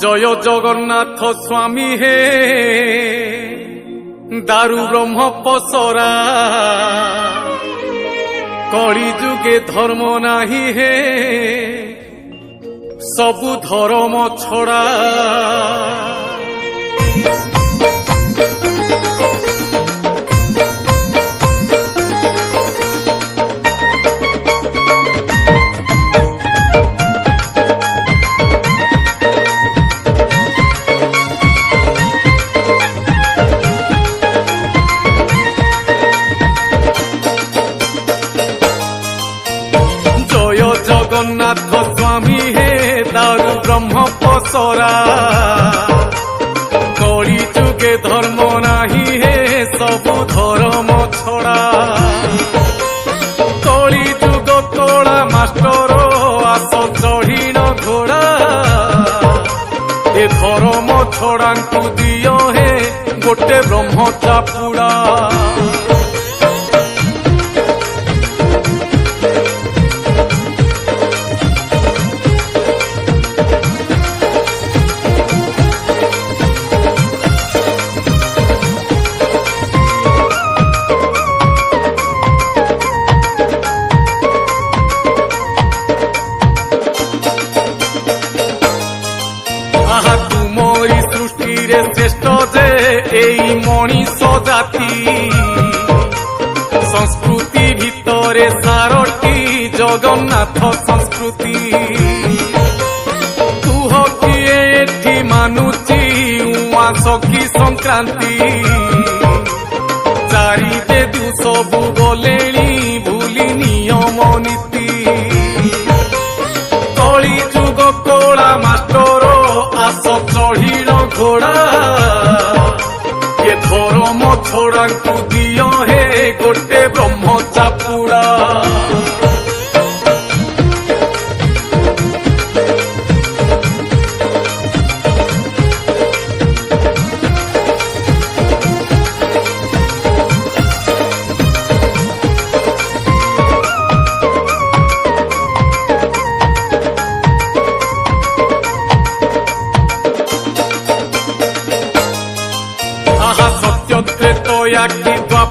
जय जगन्नाथ स्वामी हे दारु ब्रह्म पसरा कली जुगे धर्म नाही हे सबु धर्म छड़ा जगन्नाथ स्वामी हे दारु ब्रह्म पसरा कली जुगे धर्म नाही हे सबु धर्म छड़ा कली जुग कला मास्टर आस चढ़ी न घोड़ा ए धर्म छड़ा दियो हे गोटे ब्रह्म चापुड़ा श्रेष्ठ जे एई मनीष जाति संस्कृति भितरे सारटी जगन्नाथ संस्कृति तुह किए एठी मानुची उआ सखी संक्रांति चारि बेदु सबु गलेणी भूली नियम नीति कली जुग कला मास्टर